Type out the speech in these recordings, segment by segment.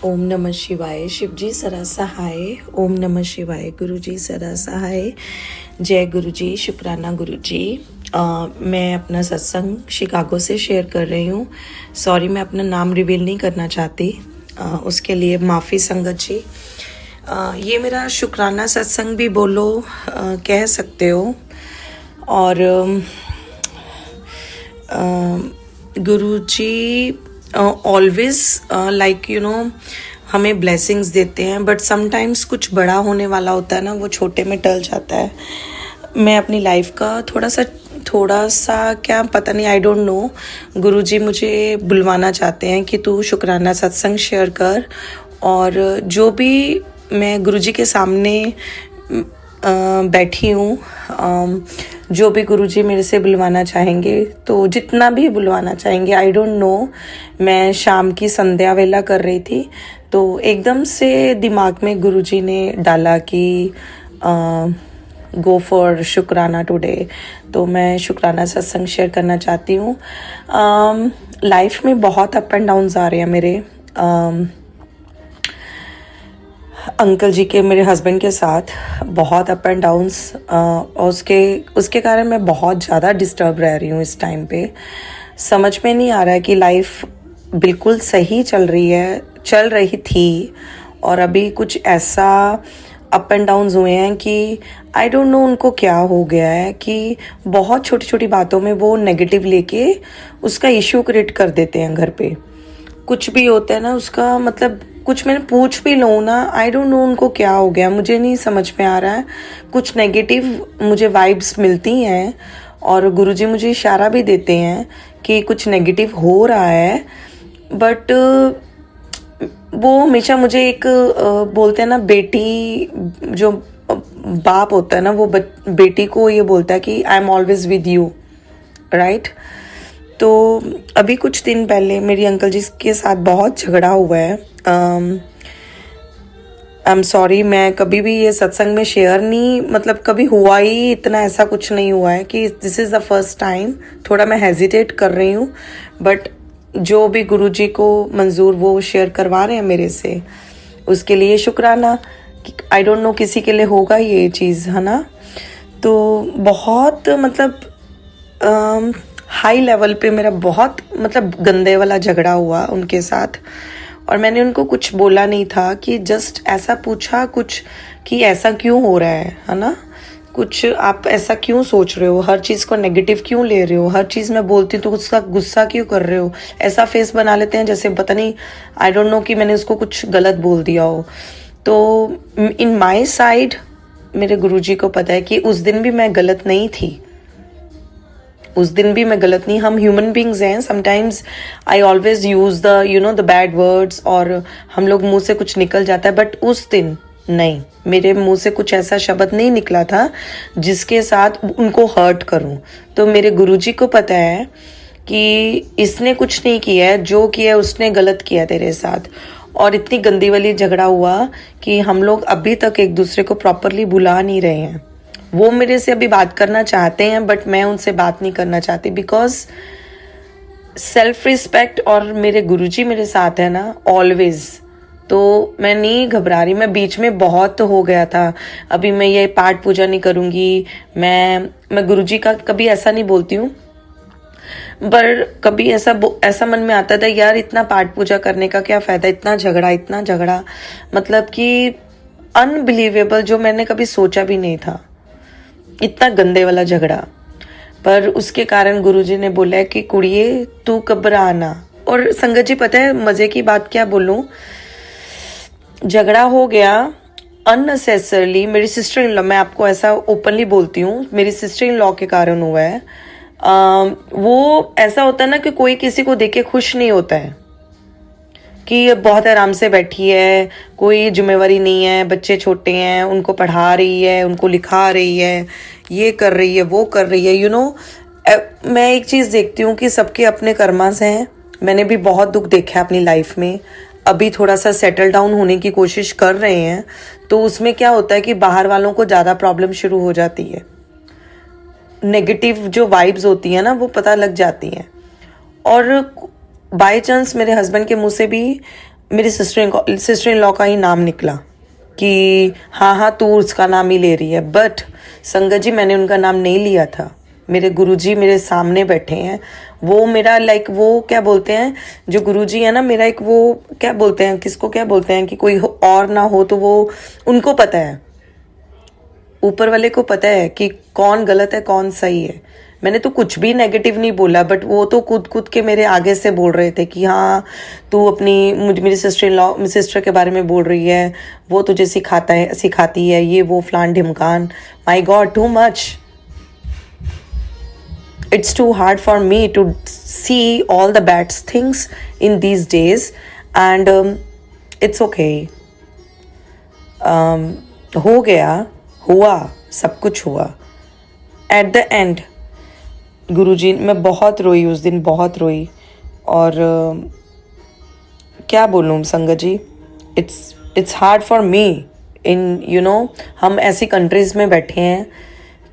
ओम नमः शिवाय। शिव जी सदा सहाय। ओम नमः शिवाय। गुरु जी सदा सहाय। जय गुरु जी। शुक्राना गुरु जी। मैं अपना सत्संग शिकागो से शेयर कर रही हूँ। सॉरी, मैं अपना नाम रिवील नहीं करना चाहती, उसके लिए माफ़ी संगत जी। ये मेरा शुक्राना सत्संग भी बोलो, कह सकते हो। और गुरु जी ऑलवेज हमें ब्लेसिंग्स देते हैं, बट समटाइम्स कुछ बड़ा होने वाला होता है ना, वो छोटे में टल जाता है। मैं अपनी लाइफ का थोड़ा सा क्या पता नहीं, आई डोंट नो, गुरुजी मुझे बुलवाना चाहते हैं कि तू शुक्राना सत्संग शेयर कर। और जो भी मैं गुरुजी के सामने बैठी हूँ, जो भी गुरुजी मेरे से बुलवाना चाहेंगे, तो जितना भी बुलवाना चाहेंगे, आई डोंट नो। मैं शाम की संध्या वेला कर रही थी, तो एकदम से दिमाग में गुरुजी ने डाला कि गो फॉर शुक्राना टुडे। तो मैं शुक्राना सत्संग शेयर करना चाहती हूँ। लाइफ में बहुत अप एंड डाउन्स आ रहे हैं मेरे। अंकल जी के, मेरे हस्बैंड के साथ बहुत अप एंड डाउन्स, और उसके कारण मैं बहुत ज़्यादा डिस्टर्ब रह रही हूँ इस टाइम पे। समझ में नहीं आ रहा है कि लाइफ बिल्कुल सही चल रही थी, और अभी कुछ ऐसा अप एंड डाउन्स हुए हैं कि आई डोंट नो उनको क्या हो गया है कि बहुत छोटी छोटी बातों में वो नेगेटिव लेके उसका इश्यू क्रिएट कर देते हैं घर पे। कुछ भी होता है ना, उसका मतलब कुछ मैंने पूछ भी लूँ ना, आई डोंट नो उनको क्या हो गया, मुझे नहीं समझ में आ रहा है। कुछ नेगेटिव मुझे वाइब्स मिलती हैं, और गुरुजी मुझे इशारा भी देते हैं कि कुछ नेगेटिव हो रहा है। बट वो हमेशा मुझे एक बोलते हैं ना, बेटी जो बाप होता है ना, वो बेटी को ये बोलता है कि आई am always with you, right. तो अभी कुछ दिन पहले मेरी अंकल जी के साथ बहुत झगड़ा हुआ है। आई एम सॉरी, मैं कभी भी ये सत्संग में शेयर नहीं, मतलब कभी हुआ ही इतना, ऐसा कुछ नहीं हुआ है कि this is the first time. थोड़ा मैं हेजिटेट कर रही हूँ, बट जो भी गुरुजी को मंजूर वो शेयर करवा रहे हैं मेरे से, उसके लिए शुक्राना। आई डोंट नो किसी के लिए होगा ये चीज़, है ना। तो बहुत मतलब हाई लेवल पे मेरा बहुत मतलब गंदे वाला झगड़ा हुआ उनके साथ, और मैंने उनको कुछ बोला नहीं था, कि जस्ट ऐसा पूछा कुछ कि ऐसा क्यों हो रहा है ना, कुछ आप ऐसा क्यों सोच रहे हो, हर चीज़ को नेगेटिव क्यों ले रहे हो, हर चीज़ मैं बोलती हूँ तो उसका गुस्सा क्यों कर रहे हो, ऐसा फेस बना लेते हैं जैसे पता नहीं, आई डोंट नो कि मैंने उसको कुछ गलत बोल दिया हो। तो इन माई साइड मेरे गुरुजी को पता है कि उस दिन भी मैं गलत नहीं थी, हम ह्यूमन बींग्स हैं। Sometimes I always use the bad words, और हम लोग मुंह से कुछ निकल जाता है, बट उस दिन नहीं, मेरे मुंह से कुछ ऐसा शब्द नहीं निकला था जिसके साथ उनको हर्ट करूं। तो मेरे गुरुजी को पता है कि इसने कुछ नहीं किया है, जो किया उसने गलत किया तेरे साथ। और इतनी गंदी वाली झगड़ा हुआ कि हम लोग अभी तक एक दूसरे को प्रॉपरली बुला नहीं रहे हैं। वो मेरे से अभी बात करना चाहते हैं, बट मैं उनसे बात नहीं करना चाहती, बिकॉज सेल्फ रिस्पेक्ट, और मेरे गुरुजी मेरे साथ है ना ऑलवेज। तो मैं नहीं घबरा रही। मैं बीच में बहुत हो गया था, अभी मैं ये पाठ पूजा नहीं करूँगी, मैं गुरुजी का कभी ऐसा नहीं बोलती हूँ, पर कभी ऐसा मन में आता था, यार इतना पाठ पूजा करने का क्या फ़ायदा, इतना झगड़ा, मतलब कि अनबिलीवेबल, जो मैंने कभी सोचा भी नहीं था, इतना गंदे वाला झगड़ा। पर उसके कारण गुरुजी ने बोला है कि कुड़िए तू घबरा ना। और संगत जी पता है मजे की बात क्या बोलूं, झगड़ा हो गया अननेसेसरली। मेरी सिस्टर इन लॉ, मैं आपको ऐसा ओपनली बोलती हूँ, मेरी सिस्टर इन लॉ के कारण हुआ है। वो ऐसा होता है ना कि कोई किसी को देख के खुश नहीं होता है कि बहुत आराम से बैठी है, कोई जिम्मेवारी नहीं है, बच्चे छोटे हैं, उनको पढ़ा रही है, उनको लिखा रही है, ये कर रही है, वो कर रही है, मैं एक चीज़ देखती हूँ कि सबके अपने कर्मास हैं। मैंने भी बहुत दुख देखा है अपनी लाइफ में, अभी थोड़ा सा सेटल डाउन होने की कोशिश कर रहे हैं, तो उसमें क्या होता है कि बाहर वालों को ज़्यादा प्रॉब्लम शुरू हो जाती है, नेगेटिव जो वाइब्स होती हैं ना वो पता लग जाती हैं। और बाय चांस मेरे हस्बैंड के मुंह से भी मेरी सिस्टर इन लॉ का ही नाम निकला कि हाँ हाँ तू उसका नाम ही ले रही है, बट संगत जी मैंने उनका नाम नहीं लिया था। मेरे गुरुजी मेरे सामने बैठे हैं, वो मेरा लाइक वो क्या बोलते हैं, जो गुरुजी है ना मेरा एक वो क्या बोलते हैं, किसको क्या बोलते हैं कि कोई और ना हो तो वो उनको पता है, ऊपर वाले को पता है कि कौन गलत है कौन सही है। मैंने तो कुछ भी नेगेटिव नहीं बोला, बट वो तो कूद के मेरे आगे से बोल रहे थे कि हाँ तू अपनी मेरी सिस्टर के बारे में बोल रही है, वो तुझे सिखाती है ये वो फलान ढिमकान। My god, too much. It's too hard for me to see all the bad things in these days, and it's okay. हो गया, हुआ, सब कुछ हुआ। At the end, गुरुजी, मैं बहुत रोई उस दिन, बहुत रोई। और क्या बोलूँ संगत जी, it's hard for me in हम ऐसी कंट्रीज़ में बैठे हैं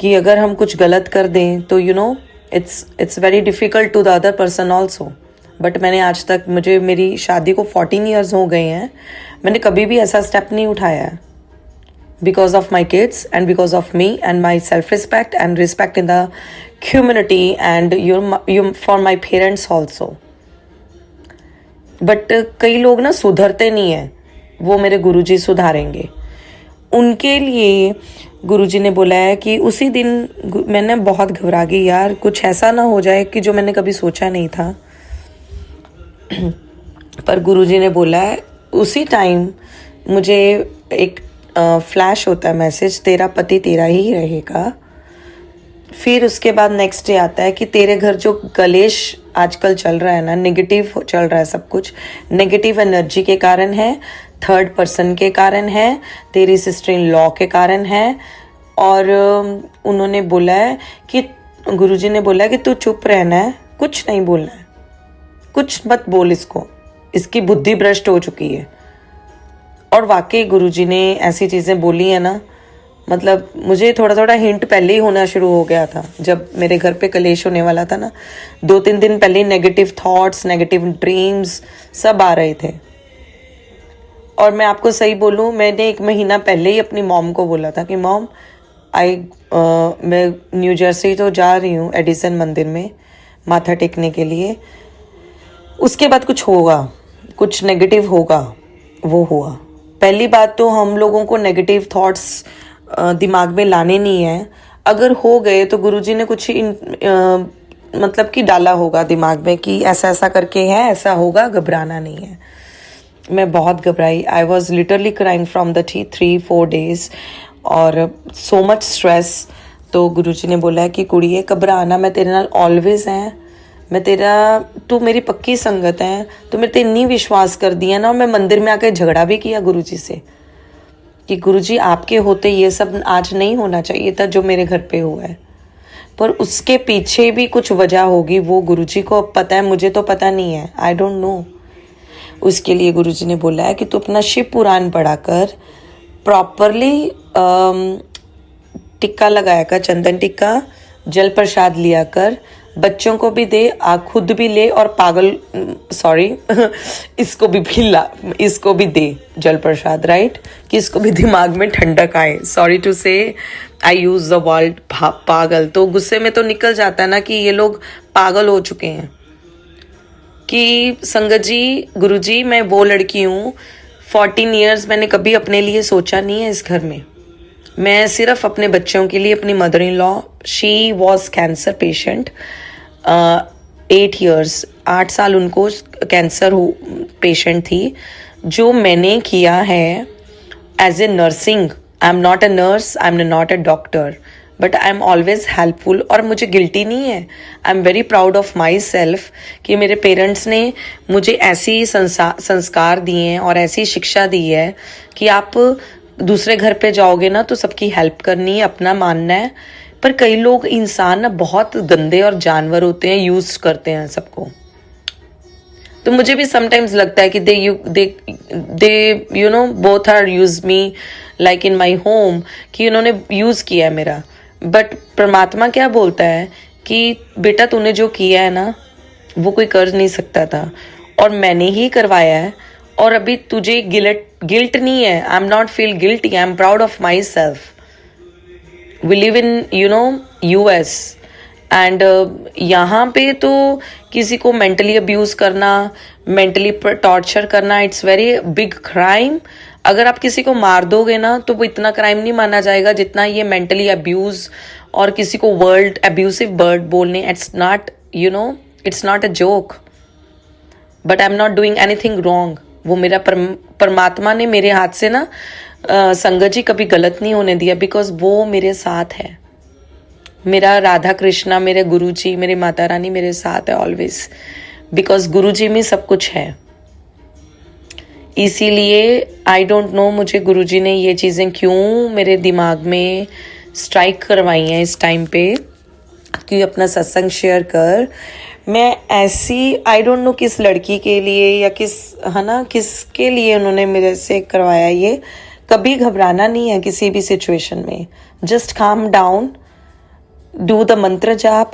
कि अगर हम कुछ गलत कर दें तो it's very difficult to the other person also. But मैंने आज तक, मेरी शादी को 14 years हो गए हैं, मैंने कभी भी ऐसा स्टेप नहीं उठाया है, because of my kids and because of me and my self-respect and respect in the community and for my parents also. But कई लोग ना सुधरते नहीं हैं, वो मेरे गुरुजी सुधारेंगे। उनके लिए गुरुजी ने बोला है कि उसी दिन मैंने बहुत घबरा गई, यार कुछ ऐसा ना हो जाए कि जो मैंने कभी सोचा नहीं था। पर गुरुजी ने बोला है उसी टाइम मुझे एक फ्लैश होता है मैसेज, तेरा पति तेरा ही रहेगा। फिर उसके बाद नेक्स्ट डे आता है कि तेरे घर जो कलेश आजकल चल रहा है ना, नेगेटिव चल रहा है, सब कुछ नेगेटिव एनर्जी के कारण है, थर्ड पर्सन के कारण है, तेरी सिस्टर इन लॉ के कारण है। और उन्होंने बोला है कि गुरुजी ने बोला है कि तू चुप रहना है, कुछ नहीं बोलना है, कुछ मत बोल इसको, इसकी बुद्धि भ्रष्ट हो चुकी है। और वाकई गुरुजी ने ऐसी चीज़ें बोली है ना, मतलब मुझे थोड़ा थोड़ा हिंट पहले ही होना शुरू हो गया था। जब मेरे घर पे कलेश होने वाला था ना, 2-3 दिन पहले नेगेटिव थॉट्स, नेगेटिव ड्रीम्स सब आ रहे थे। और मैं आपको सही बोलूँ, मैंने 1 महीना पहले ही अपनी मॉम को बोला था कि मॉम मैं न्यू जर्सी तो जा रही हूँ एडिसन मंदिर में माथा टेकने के लिए, उसके बाद कुछ होगा, कुछ नेगेटिव होगा। वो हुआ। पहली बात तो हम लोगों को नेगेटिव थॉट्स दिमाग में लाने नहीं है। अगर हो गए तो गुरुजी ने कुछ मतलब कि डाला होगा दिमाग में कि ऐसा ऐसा करके है, ऐसा होगा, घबराना नहीं है। मैं बहुत घबराई। I was literally crying from the 3-4 days और सो मच स्ट्रेस। तो गुरुजी ने बोला है कि कुड़िए घबराना, मैं तेरे नाल ऑलवेज हैं, मैं तू मेरी पक्की संगत है, तो मेरे ते इतनी विश्वास कर दिया ना। और मैं मंदिर में आकर झगड़ा भी किया गुरुजी से कि गुरुजी आपके होते ये सब आज नहीं होना चाहिए था जो मेरे घर पे हुआ है, पर उसके पीछे भी कुछ वजह होगी, वो गुरुजी को अब पता है, मुझे तो पता नहीं है, आई डोंट नो। उसके लिए गुरुजी ने बोला है कि तू अपना शिव पुराण पढ़ा कर, प्रॉपरली टिक्का लगाया कर, चंदन टिक्का, जल प्रसाद लिया कर, बच्चों को भी दे, खुद भी ले, और इसको भी दे जल प्रसाद, राइट, कि इसको भी दिमाग में ठंडक आए। सॉरी टू से आई यूज द वर्ड पागल, तो गुस्से में तो निकल जाता है ना कि ये लोग पागल हो चुके हैं। कि संगत जी, गुरुजी, मैं वो लड़की हूँ, 14 years मैंने कभी अपने लिए सोचा नहीं है इस घर में। मैं सिर्फ अपने बच्चों के लिए, अपनी mother in law, she was cancer patient, 8 years, 8 साल उनको कैंसर पेशेंट थी। जो मैंने किया है as a nursing, I am not a nurse, I am not a doctor, but I am always helpful. और मुझे गिल्टी नहीं है, I am very proud of my myself मेरे पेरेंट्स ने मुझे ऐसी संस्कार दिए हैं और ऐसी शिक्षा दी है कि आप दूसरे घर पे जाओगे ना तो सबकी हेल्प करनी है, अपना मानना है। पर कई लोग इंसान ना बहुत गंदे और जानवर होते हैं, यूज करते हैं सबको। तो मुझे भी समटाइम्स लगता है कि they both are use me like in my home, कि उन्होंने यूज किया है मेरा। बट परमात्मा क्या बोलता है कि बेटा तूने जो किया है ना वो कोई कर नहीं सकता था, और मैंने ही करवाया है, और अभी तुझे गिल्ट नहीं है. I am not feel guilty, I am proud of my self. We live in US and यहाँ पे तो किसी को मेंटली अब्यूज करना, मेंटली टॉर्चर करना, इट्स वेरी बिग क्राइम. अगर आप किसी को मार दोगे ना तो वो इतना क्राइम नहीं माना जाएगा जितना ये मेंटली अब्यूज और किसी को वर्ड अब्यूसिव वर्ड बोलने. It's not a joke. But I am not doing anything wrong. वो मेरा परमात्मा ने मेरे हाथ से ना संगत जी कभी गलत नहीं होने दिया, बिकॉज वो मेरे साथ है. मेरा राधा कृष्णा, मेरे गुरु जी, मेरी माता रानी मेरे साथ है ऑलवेज, बिकॉज गुरु जी में सब कुछ है. इसीलिए आई डोंट नो मुझे गुरु जी ने ये चीज़ें क्यों मेरे दिमाग में स्ट्राइक करवाई हैं इस टाइम पे कि अपना सत्संग शेयर कर. मैं ऐसी आई डोंट नो किस लड़की के लिए या किसके लिए उन्होंने मेरे से करवाया ये. कभी घबराना नहीं है किसी भी सिचुएशन में. Just calm down, do the मंत्र जाप.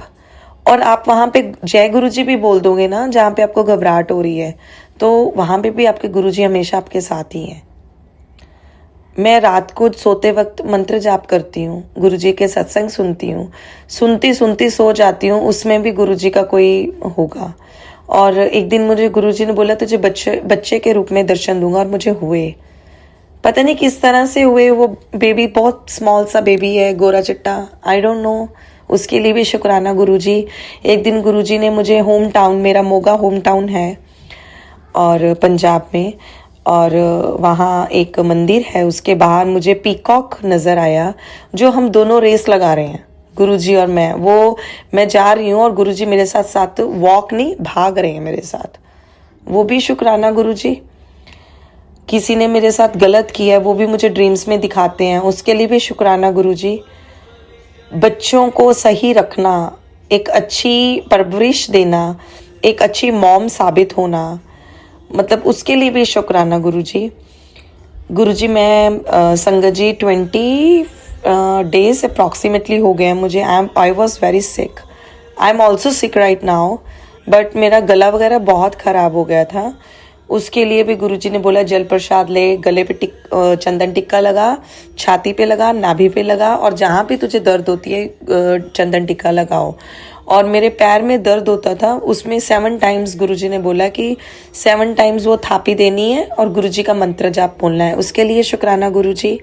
और आप वहाँ पे जय गुरु जी भी बोल दोगे ना जहाँ पे आपको घबराहट हो रही है, तो वहाँ पे भी आपके गुरु जी हमेशा आपके साथ ही हैं. मैं रात को सोते वक्त मंत्र जाप करती हूँ, गुरु जी के सत्संग सुनती हूँ, सुनती सुनती सो जाती हूँ. उसमें भी गुरु जी का कोई होगा. और एक दिन मुझे गुरु जी ने बोला तुझे बच्चे के रूप में दर्शन दूंगा, और मुझे हुए. पता नहीं किस तरह से हुए. वो बेबी बहुत स्मॉल सा बेबी है, गोरा चिट्टा. आई डोंट नो. उसके लिए भी शुक्राना गुरुजी. एक दिन गुरुजी ने मुझे होम टाउन, मेरा मोगा होम टाउन है और पंजाब में, और वहाँ एक मंदिर है, उसके बाहर मुझे पीकॉक नज़र आया जो हम दोनों रेस लगा रहे हैं, गुरुजी और मैं. वो मैं जा रही हूँ और गुरुजी मेरे साथ साथ वॉक नहीं, भाग रहे हैं मेरे साथ. वो भी शुक्राना गुरुजी. किसी ने मेरे साथ गलत किया है वो भी मुझे ड्रीम्स में दिखाते हैं, उसके लिए भी शुक्राना गुरुजी. बच्चों को सही रखना, एक अच्छी परवरिश देना, एक अच्छी मॉम साबित होना, मतलब उसके लिए भी शुक्राना गुरुजी. गुरुजी मैं संगत जी 20 डेज अप्रॉक्सीमेटली हो गए हैं मुझे. I was very sick. I am also sick right now, but मेरा गला वगैरह बहुत ख़राब हो गया था. उसके लिए भी गुरुजी ने बोला जल प्रसाद ले, गले पे चंदन टिक्का लगा, छाती पे लगा, नाभि पे लगा, और जहाँ पे तुझे दर्द होती है चंदन टिक्का लगाओ. और मेरे पैर में दर्द होता था, उसमें 7 टाइम्स गुरुजी ने बोला कि 7 टाइम्स वो थापी देनी है और गुरुजी का मंत्र जाप बोलना है. उसके लिए शुक्राना गुरुजी.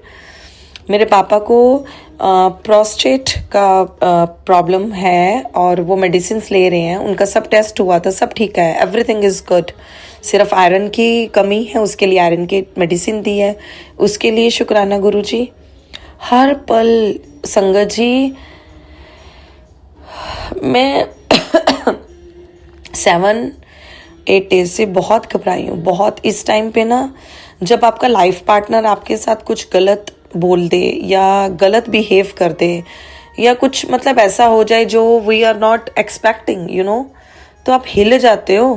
मेरे पापा को प्रोस्टेट का प्रॉब्लम है और वो मेडिसिन ले रहे हैं. उनका सब टेस्ट हुआ था, सब ठीक है, एवरीथिंग इज़ गुड. सिर्फ आयरन की कमी है, उसके लिए आयरन की मेडिसिन दी है. उसके लिए शुक्राना गुरुजी. हर पल संगत जी मैं 7-8 डेज से बहुत घबराई हूँ, बहुत. इस टाइम पे ना जब आपका लाइफ पार्टनर आपके साथ कुछ गलत बोल दे या गलत बिहेव कर दे या कुछ मतलब ऐसा हो जाए जो वी आर नॉट एक्सपेक्टिंग तो आप हिल जाते हो.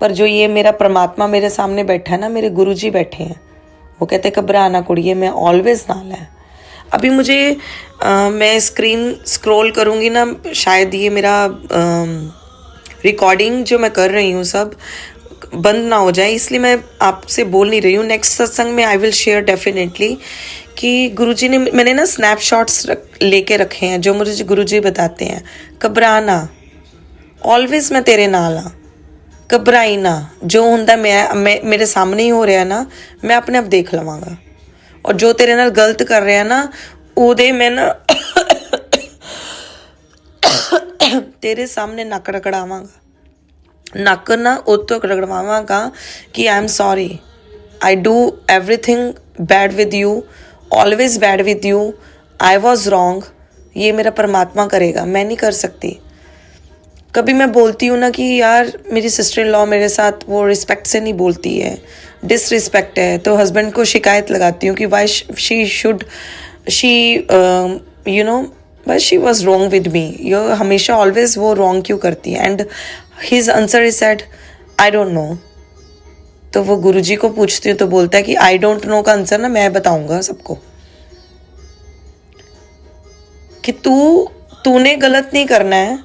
पर जो ये मेरा परमात्मा मेरे सामने बैठा है ना, मेरे गुरुजी बैठे हैं, वो कहते घबरा ना कुड़िए, मैं ऑलवेज नाल है. अभी मुझे मैं स्क्रीन स्क्रॉल करूँगी ना, शायद ये मेरा रिकॉर्डिंग जो मैं कर रही हूँ सब बंद ना हो जाए, इसलिए मैं आपसे बोल नहीं रही हूँ. नेक्स्ट सत्संग में आई विल शेयर डेफिनेटली कि गुरुजी ने, मैंने ना स्नैपशॉट्स लेके रखे हैं जो मुझे गुरुजी बताते हैं. घबराना, ऑलवेज मैं तेरे नाल हाँ, घबराई ना. जो होंदा मैं मेरे सामने ही हो रहा ना, मैं अपने आप देख लवांगा. और जो तेरे नाल गलत कर रहा ना, उदे मैं ना तेरे सामने नक रगड़ावांगा. नक ना उतो रगड़वावांगा कि I am sorry, I do everything bad with you, always bad with you, I was wrong. ये मेरा परमात्मा करेगा, मैं नहीं कर सकती. कभी मैं बोलती हूँ ना कि यार मेरी सिस्टर इन लॉ मेरे साथ वो रिस्पेक्ट से नहीं बोलती है, डिसरिस्पेक्ट है, तो हस्बैंड को शिकायत लगाती हूँ कि why she was wrong with me. यो हमेशा ऑलवेज वो रॉन्ग क्यों करती है. And his answer is said I don't know. तो वो गुरुजी को पूछती हूँ तो बोलता है कि आई डोंट नो का आंसर ना मैं बताऊंगा सबको, कि तूने गलत नहीं करना है.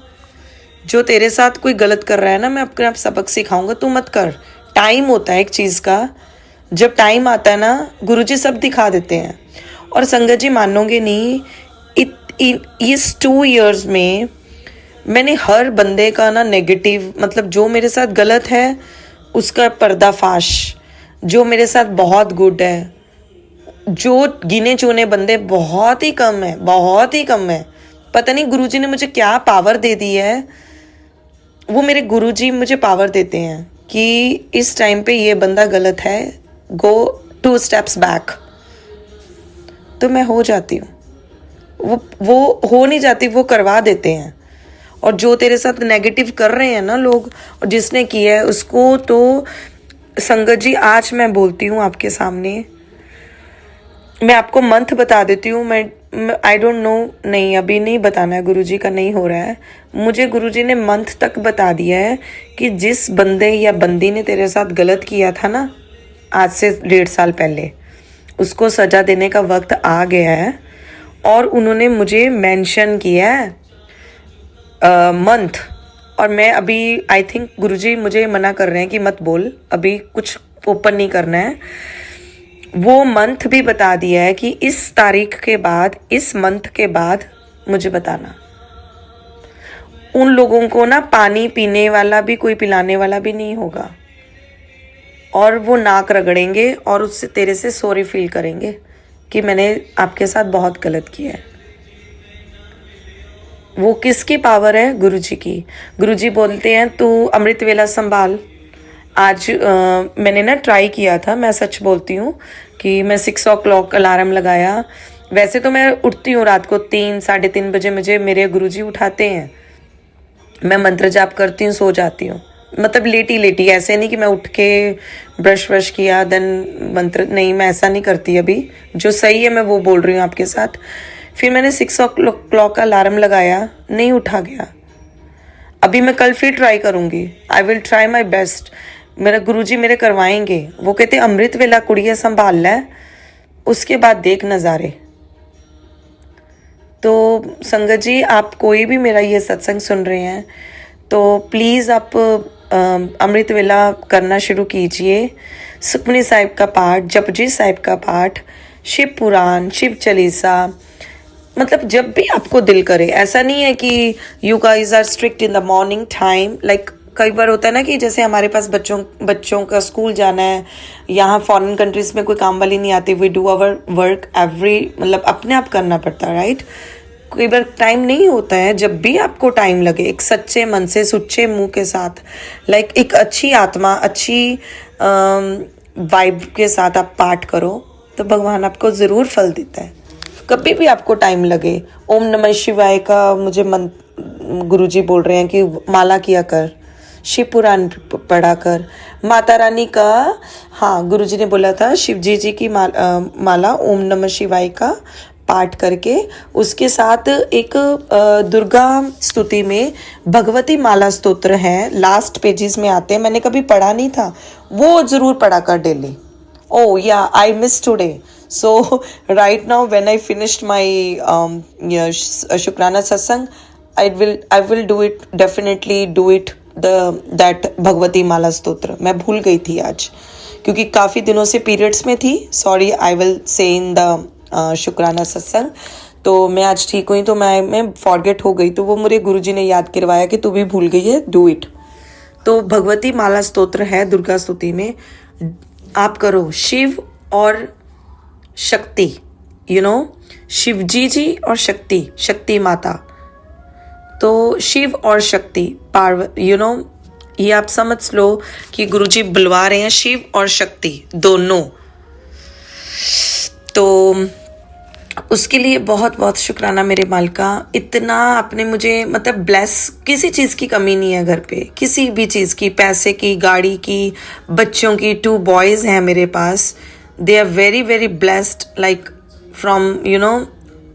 जो तेरे साथ कोई गलत कर रहा है ना, मैं अपने आप सबक सिखाऊंगा, तू मत कर. टाइम होता है एक चीज़ का, जब टाइम आता है ना गुरुजी सब दिखा देते हैं। और संगत जी मानोगे नहीं, इस 2 years में मैंने हर बंदे का ना नेगेटिव, मतलब जो मेरे साथ गलत है उसका पर्दाफाश, जो मेरे साथ बहुत गुड है, जो गिने चुने बंदे बहुत ही कम है, बहुत ही कम है। पता नहीं गुरुजी ने मुझे क्या पावर दे दी है, वो मेरे गुरुजी मुझे पावर देते हैं कि इस टाइम पे ये बंदा गलत है, गो 2 steps बैक, तो मैं हो जाती हूँ। वो हो नहीं जाती, वो करवा देते हैं। और जो तेरे साथ नेगेटिव कर रहे हैं ना लोग, और जिसने किया है उसको, तो संगत जी आज मैं बोलती हूँ आपके सामने, मैं आपको मंथ बता देती हूँ। मैं आई डोंट नो, नहीं अभी नहीं बताना है, गुरुजी का नहीं हो रहा है। मुझे गुरुजी ने मंथ तक बता दिया है कि जिस बंदे या बंदी ने तेरे साथ गलत किया था ना आज से 1.5 साल पहले, उसको सजा देने का वक्त आ गया है। और उन्होंने मुझे मेंशन किया है मंथ, और मैं अभी आई थिंक गुरुजी मुझे मना कर रहे हैं कि मत बोल, अभी कुछ ओपन नहीं करना है। वो मंथ भी बता दिया है कि इस तारीख के बाद, इस मंथ के बाद मुझे बताना। उन लोगों को ना पानी पीने वाला भी कोई पिलाने वाला भी नहीं होगा, और वो नाक रगड़ेंगे और उससे तेरे से सॉरी फील करेंगे कि मैंने आपके साथ बहुत गलत किया है। वो किसकी पावर है? गुरुजी की। गुरुजी बोलते हैं तू अमृत वेला संभाल। आज मैंने ना ट्राई किया था, मैं सच बोलती हूँ कि मैं 6 o'clock अलार्म लगाया। वैसे तो मैं उठती हूँ रात को 3 साढ़े 3 बजे, मुझे मेरे गुरुजी उठाते हैं। मैं मंत्र जाप करती हूँ, सो जाती हूँ, मतलब लेटी लेटी, ऐसे नहीं कि मैं उठ के ब्रश व्रश किया देन मंत्र, नहीं मैं ऐसा नहीं करती। अभी जो सही है मैं वो बोल रही हूँ आपके साथ। फिर मैंने 6 o'clock का अलार्म लगाया, नहीं उठा गया। अभी मैं कल फिर ट्राई करूँगी, I will try my best. मेरा गुरुजी मेरे करवाएंगे। वो कहते अमृत वेला कुड़िया संभाल ले, उसके बाद देख नज़ारे। तो संगत जी आप कोई भी मेरा ये सत्संग सुन रहे हैं तो प्लीज़ आप अमृत वेला करना शुरू कीजिए। सुखमनी साहिब का पाठ, जपजी साहिब का पाठ, शिव पुराण, शिव चालीसा, मतलब जब भी आपको दिल करे। ऐसा नहीं है कि you guys are strict in the morning time. Like कई बार होता है ना कि जैसे हमारे पास बच्चों का स्कूल जाना है, यहाँ फॉरेन कंट्रीज में कोई काम वाली नहीं आती, we do our work every, मतलब अपने आप करना पड़ता है, राइट। कई बार टाइम नहीं होता है। जब भी आपको टाइम लगे, एक सच्चे मन से, सुच्चे मुंह के साथ, लाइक एक अच्छी आत्मा, अच्छी वाइब के साथ आप पाठ करो तो भगवान आपको ज़रूर फल देता है। कभी भी आपको टाइम लगे। ओम नमः शिवाय का मुझे गुरुजी बोल रहे हैं कि माला किया कर, शिव पुराण पढ़ा कर, माता रानी का, हाँ गुरुजी ने बोला था शिव जी की माला ओम नमः शिवाय का पाठ करके, उसके साथ एक दुर्गा स्तुति में भगवती माला स्तोत्र है, लास्ट पेजेस में आते हैं, मैंने कभी पढ़ा नहीं था, वो जरूर पढ़ा कर daily. Oh yeah, I missed today. So right now when I finished my Shukrana satsang, I will do it, definitely do it, that Bhagavati Mala Stotra. मैं भूल गई थी आज क्योंकि काफ़ी दिनों से पीरियड्स में थी। Sorry, I will say in the शुक्राना सत्संग। तो मैं आज ठीक हुई तो मैं फॉरगेट हो गई, तो वो मेरे गुरुजी ने याद करवाया कि तू भी भूल गई है, डू इट। तो भगवती माला स्तोत्र है दुर्गा स्तुति में, आप करो। शिव और शक्ति, यू नो, शिव जी और शक्ति माता। तो शिव और शक्ति, पार्वती, यू नो, ये आप समझ लो कि गुरुजी बुलवा रहे हैं शिव और शक्ति दोनों। तो उसके लिए बहुत बहुत शुक्राना मेरे मालिका। इतना आपने मुझे, मतलब ब्लेस, किसी चीज़ की कमी नहीं है घर पे, किसी भी चीज़ की, पैसे की, गाड़ी की, बच्चों की। 2 बॉयज़ हैं मेरे पास, they are very very blessed. Like from, you know,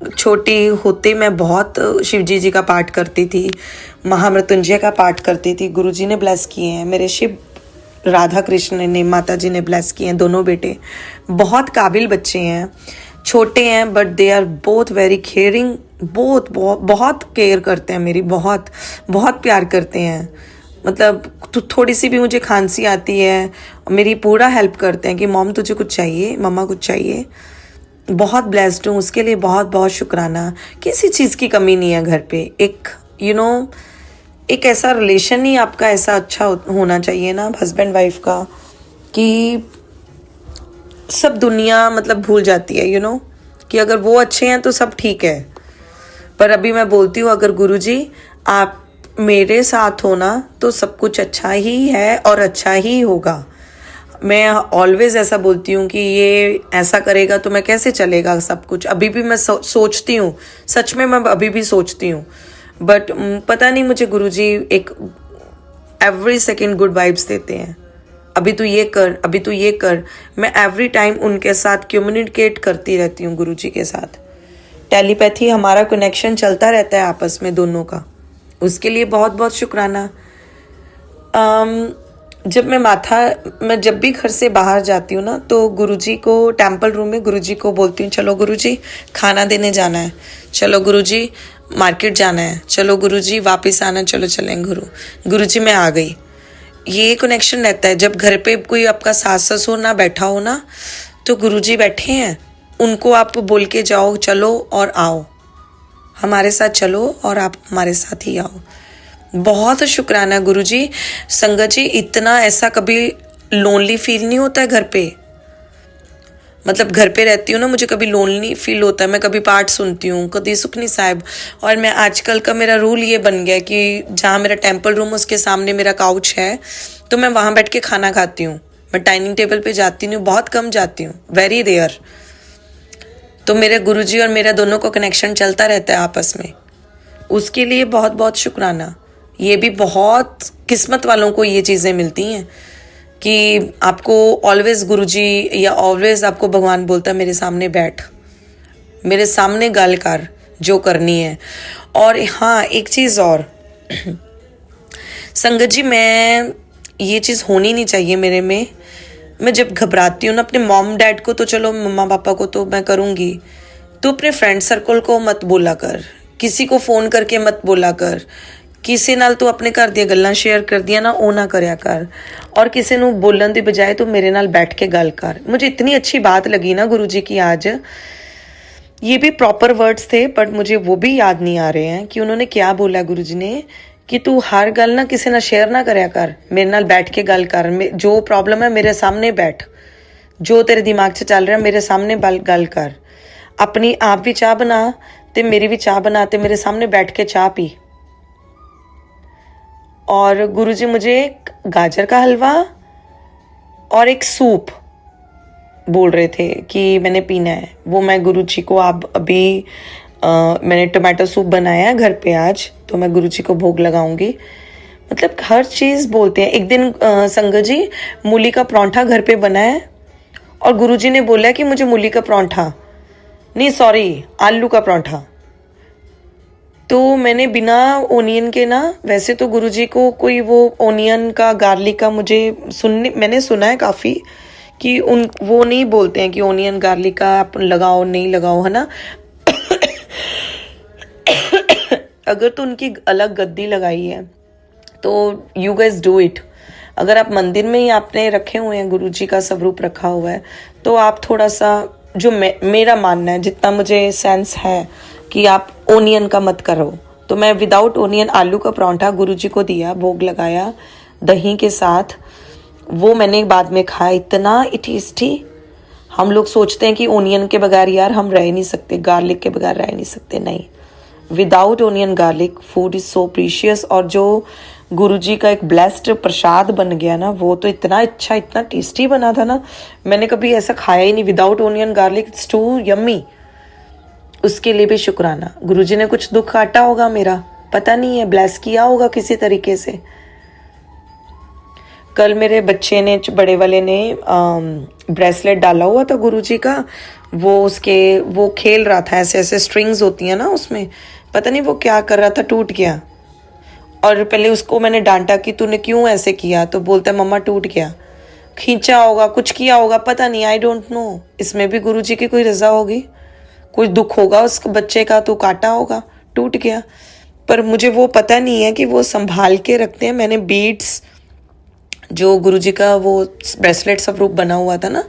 छोटी होते मैं बहुत शिवजी जी का पाठ करती थी, महामृत्युंजय का पाठ करती थी। गुरुजी ने ब्लेस किए हैं मेरे, शिव राधा कृष्ण ने, माता जी ने ब्लेस किए हैं दोनों बेटे। बहुत काबिल बच्चे हैं, छोटे हैं, but they are both very caring, बहुत केयर करते हैं मेरी, बहुत बहुत प्यार करते हैं। मतलब तो थोड़ी सी भी मुझे खांसी आती है, मेरी पूरा हेल्प करते हैं कि मॉम तुझे कुछ चाहिए, मम्मा कुछ चाहिए। बहुत ब्लेस्ड हूँ, उसके लिए बहुत बहुत शुक्राना। किसी चीज़ की कमी नहीं है घर पे। एक एक ऐसा रिलेशन ही आपका ऐसा अच्छा होना चाहिए ना हस्बैंड वाइफ का, कि सब दुनिया मतलब भूल जाती है कि अगर वो अच्छे हैं तो सब ठीक है। पर अभी मैं बोलती हूँ, अगर गुरुजी आप मेरे साथ हो ना तो सब कुछ अच्छा ही है और अच्छा ही होगा। मैं ऑलवेज ऐसा बोलती हूँ कि ये ऐसा करेगा तो मैं कैसे चलेगा सब कुछ। अभी भी मैं सोचती हूँ, सच में मैं अभी भी सोचती हूँ, बट पता नहीं मुझे गुरुजी एक एवरी सेकेंड गुड वाइब्स देते हैं। अभी तू ये कर, अभी तू ये कर। मैं एवरी टाइम उनके साथ कम्युनिकेट करती रहती हूँ गुरुजी के साथ। टेलीपैथी हमारा कनेक्शन चलता रहता है आपस में दोनों का, उसके लिए बहुत बहुत शुक्राना। जब मैं जब भी घर से बाहर जाती हूँ ना तो गुरुजी को टेम्पल रूम में गुरुजी को बोलती हूँ, चलो गुरुजी खाना देने जाना है, चलो गुरुजी मार्केट जाना है, चलो गुरुजी वापस आना, चलो चलें गुरुजी मैं आ गई। ये कनेक्शन रहता है। जब घर पे कोई आपका सास ससुर ना बैठा हो ना तो गुरुजी बैठे हैं, उनको आप बोल के जाओ चलो और आओ, हमारे साथ चलो और आप हमारे साथ ही आओ। बहुत शुक्राना गुरुजी। संगत जी, इतना ऐसा कभी लोनली फील नहीं होता है घर पे। मतलब घर पे रहती हूँ ना, मुझे कभी लोनली फील होता है। मैं कभी पाठ सुनती हूँ, कभी सुखनी साहिब, और मैं आजकल का मेरा रूल ये बन गया कि जहाँ मेरा टेम्पल रूम उसके सामने मेरा काउच है, तो मैं वहाँ बैठ के खाना खाती हूँ। मैं डाइनिंग टेबल पे जाती नहीं हूँ, बहुत कम जाती हूँ, वेरी रेयर। तो मेरे गुरुजी और मेरा दोनों को कनेक्शन चलता रहता है आपस में, उसके लिए बहुत बहुत शुक्राना। ये भी बहुत किस्मत वालों को ये चीज़ें मिलती हैं कि आपको ऑलवेज गुरुजी या ऑलवेज आपको भगवान बोलता है मेरे सामने बैठ, मेरे सामने गल कर जो करनी है। और हाँ, एक चीज़ और संगत जी, मैं ये चीज़ होनी नहीं चाहिए मेरे में। मैं जब घबराती हूँ ना अपने मॉम डैड को, तो चलो मम्मा पापा को तो मैं करूँगी, तो अपने फ्रेंड सर्कल को मत बोला कर, किसी को फ़ोन करके मत बोला कर, किसी नाल तू अपने घर दी गल्लां शेयर कर दिया ना, ओ ना करया कर। और किसी नू बोलन दी बजाय तू मेरे नाल बैठ के गल कर। मुझे इतनी अच्छी बात लगी ना गुरुजी की आज, ये भी प्रॉपर वर्ड्स थे बट मुझे वो भी याद नहीं आ रहे हैं कि उन्होंने क्या बोला गुरुजी ने, कि तू हर गल ना किसी ना शेयर ना करया कर, मेरे नाल बैठ के गल कर। जो प्रॉब्लम है मेरे सामने बैठ, जो तेरे दिमाग 'ਚ चल रहा मेरे सामने गल कर। अपनी आप भी चाह बना ते मेरी भी चाह बना, ते मेरे सामने बैठ के चाह पी। और गुरुजी मुझे एक गाजर का हलवा और एक सूप बोल रहे थे कि मैंने पीना है। वो मैं गुरुजी को अभी मैंने टमाटो सूप बनाया है घर पे आज, तो मैं गुरुजी को भोग लगाऊंगी। मतलब हर चीज़ बोलते हैं। एक दिन संगत जी मूली का परांठा घर पे बना है और गुरुजी ने बोला कि मुझे मूली का परांठा नहीं, सॉरी, आलू का परांठा। तो मैंने बिना ओनियन के ना, वैसे तो गुरुजी को कोई वो ओनियन का गार्लिक का मैंने सुना है काफ़ी कि वो नहीं बोलते हैं कि ओनियन गार्लिक का आप लगाओ नहीं लगाओ, है ना। अगर तो उनकी अलग गद्दी लगाई है तो यू गाइस डू इट। अगर आप मंदिर में ही आपने रखे हुए हैं, गुरुजी का स्वरूप रखा हुआ है, तो आप थोड़ा सा, जो मेरा मानना है, जितना मुझे सेंस है कि आप ओनियन का मत करो, तो मैं विदाउट ओनियन आलू का परांठा गुरुजी को दिया, भोग लगाया दही के साथ। वो मैंने बाद में खाया, इतना टेस्टी। हम लोग सोचते हैं कि ओनियन के बगैर यार हम रह नहीं सकते, गार्लिक के बगैर रह नहीं सकते, नहीं, without onion garlic food is so precious. और जो गुरुजी का एक ब्लेस्ड प्रसाद बन गया ना, वो तो इतना अच्छा, इतना टेस्टी बना था ना, मैंने कभी ऐसा खाया ही नहीं without onion garlic. It's too yummy. उसके लिए भी शुक्राना। गुरुजी ने कुछ दुख काटा होगा मेरा, पता नहीं है, ब्लेस किया होगा किसी तरीके से। कल मेरे बच्चे ने, बड़े वाले ने ब्रेसलेट डाला हुआ था गुरुजी का, वो खेल रहा था, ऐसे ऐसे स्ट्रिंग्स होती हैं ना उसमें, पता नहीं वो क्या कर रहा था, टूट गया। और पहले उसको मैंने डांटा कि तूने क्यों ऐसे किया, तो बोलता है मम्मा टूट गया। खींचा होगा, कुछ किया होगा, पता नहीं, आई डोंट नो। इसमें भी गुरुजी की कोई रजा होगी, कोई दुख होगा उस बच्चे का, तो काटा होगा, टूट गया। पर मुझे वो पता नहीं है कि वो संभाल के रखते हैं। मैंने बीड्स, जो गुरुजी का वो ब्रेसलेट स्वरूप बना हुआ था ना,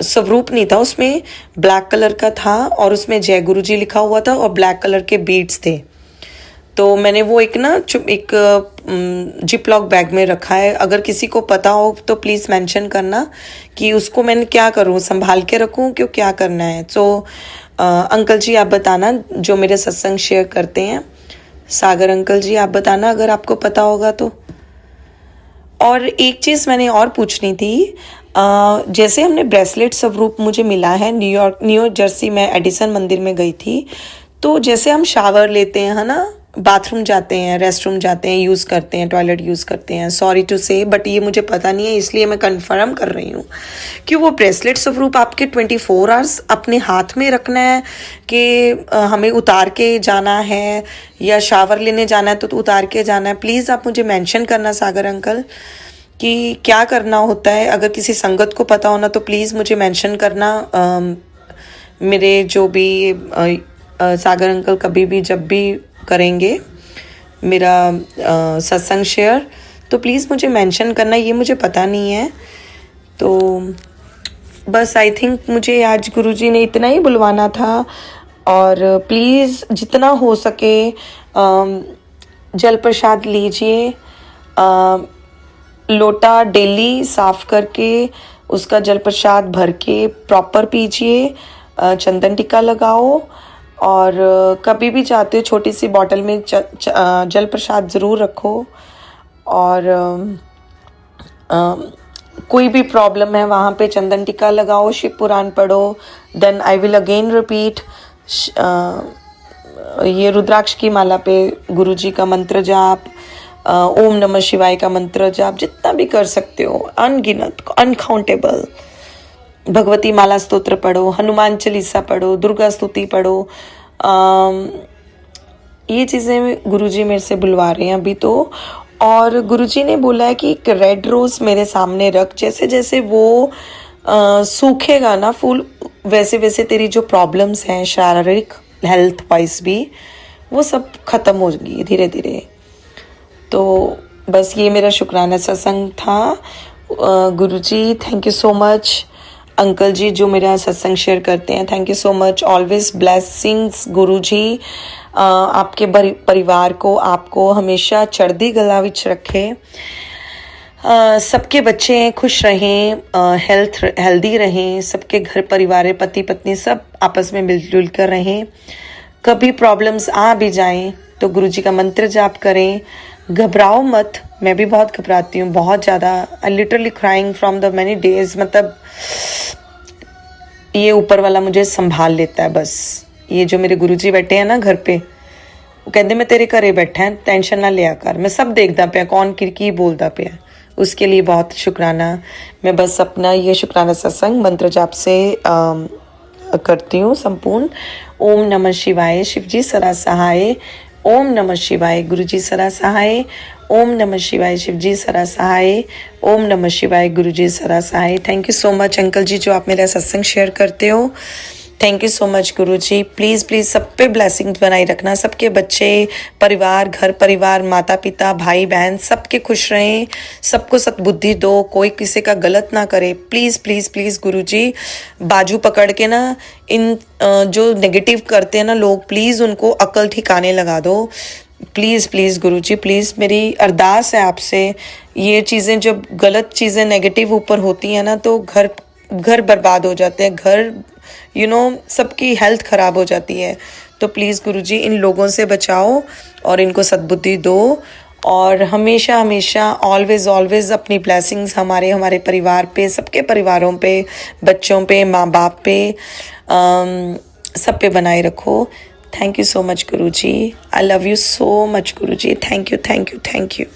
स्वरूप नहीं था उसमें, ब्लैक कलर का था और उसमें जय गुरुजी लिखा हुआ था और ब्लैक कलर के बीड्स थे। तो मैंने वो एक ना एक जिप लॉक बैग में रखा है। अगर किसी को पता हो तो प्लीज़ मेंशन करना कि उसको मैंने क्या करूँ, संभाल के रखूँ, क्यों, क्या करना है। तो अंकल जी आप बताना, जो मेरे सत्संग शेयर करते हैं, सागर अंकल जी आप बताना अगर आपको पता होगा तो। और एक चीज़ मैंने और पूछनी थी, जैसे हमने ब्रेसलेट स्वरूप मुझे मिला है, न्यू जर्सी में एडिसन मंदिर में गई थी, तो जैसे हम शावर लेते हैं, है ना, बाथरूम जाते हैं, रेस्टरूम जाते हैं, यूज़ करते हैं, टॉयलेट यूज़ करते हैं, सॉरी टू से बट ये मुझे पता नहीं है, इसलिए मैं कंफर्म कर रही हूँ कि वो ब्रेसलेट स्वरूप आपके 24 आवर्स अपने हाथ में रखना है कि हमें उतार के जाना है, या शावर लेने जाना है तो उतार के जाना है। प्लीज़ आप मुझे मेंशन करना सागर अंकल कि क्या करना होता है। अगर किसी संगत को पता होना तो प्लीज़ मुझे मेंशन करना। मेरे जो भी सागर अंकल कभी भी जब भी करेंगे मेरा सत्संग शेयर, तो प्लीज़ मुझे मेंशन करना, ये मुझे पता नहीं है। तो बस आई थिंक मुझे आज गुरुजी ने इतना ही बुलवाना था। और प्लीज़ जितना हो सके जल प्रसाद लीजिए, लोटा डेली साफ करके उसका जल प्रसाद भर के प्रॉपर पीजिए, चंदन टिक्का लगाओ, और कभी भी चाहते हो छोटी सी बॉटल में जल प्रसाद ज़रूर रखो। और कोई भी प्रॉब्लम है वहाँ पे चंदन टिक्का लगाओ, शिव पुराण पढ़ो। Then I will again repeat, ये रुद्राक्ष की माला पे गुरुजी का मंत्र जाप, ओम नमः शिवाय का मंत्र जाप, जितना भी कर सकते हो, अनगिनत, अनकाउंटेबल। भगवती माला स्तोत्र पढ़ो, हनुमान चालीसा पढ़ो, दुर्गा स्तुति पढ़ो। ये चीज़ें गुरुजी मेरे से बुलवा रहे हैं अभी तो। और गुरुजी ने बोला है कि एक रेड रोज़ मेरे सामने रख, जैसे जैसे वो सूखेगा ना फूल, वैसे वैसे तेरी जो प्रॉब्लम्स हैं शारीरिक हेल्थ वाइज भी, वो सब ख़त्म होगी धीरे धीरे। तो बस ये मेरा शुक्राना सत्संग था। Guruji thank you so much. Uncle ji जो मेरा सत्संग शेयर करते हैं, thank you so much. Always blessings Guruji, आपके परिवार को, आपको हमेशा चढ़दी गला विच रखे। सबके बच्चे खुश रहें, हेल्दी रहें, सबके घर परिवार, पति पत्नी सब आपस में मिलजुल कर रहें। कभी प्रॉब्लम्स आ भी जाएं तो गुरुजी का मंत्र जाप करें, घबराओ मत। मैं भी बहुत घबराती हूँ, बहुत ज़्यादा। I literally crying from the many days. मतलब ये ऊपर वाला मुझे संभाल लेता है बस। ये जो मेरे गुरुजी बैठे हैं ना घर पे, वो कहते मैं तेरे घरे बैठा है, टेंशन ना लिया कर, मैं सब देखता पे कौन की बोलता पे। उसके लिए बहुत शुक्राना। मैं बस अपना ये शुक्राना सत्संग मंत्र जाप से करती हूँ संपूर्ण। ओम नमः शिवाय, शिवजी सदा सहाय। ओम नमः शिवाय, गुरुजी सदा सहाय। ओम नमः शिवाय, शिवजी सदा सहाय। ओम नमः शिवाय, गुरुजी सदा सहाय। Thank you so much uncle ji जो आप मेरा सत्संग शेयर करते हो। Thank you so much Guruji. Please please सब पे ब्लेसिंग्स बनाए रखना, सबके बच्चे, परिवार, घर परिवार, माता पिता, भाई बहन, सबके खुश रहें, सबको सद्बुद्धि दो, कोई किसी का गलत ना करे। प्लीज़ प्लीज़ प्लीज़ गुरुजी बाजू पकड़ के ना इन जो नेगेटिव करते हैं ना लोग, प्लीज़ उनको अकल ठिकाने लगा दो। प्लीज़ प्लीज़ गुरुजी प्लीज़, मेरी अरदास है आपसे। ये चीज़ें जब गलत चीज़ें नेगेटिव ऊपर होती हैं ना तो घर बर्बाद हो जाते हैं, घर सबकी हेल्थ ख़राब हो जाती है। तो प्लीज़ गुरुजी इन लोगों से बचाओ और इनको सद्बुद्धि दो। और हमेशा हमेशा ऑलवेज़ अपनी ब्लेसिंग्स हमारे परिवार पे, सबके परिवारों पे, बच्चों पे, माँ बाप पे, सब पे बनाए रखो। Thank you so much Guruji. I love you so much Guruji. Thank you.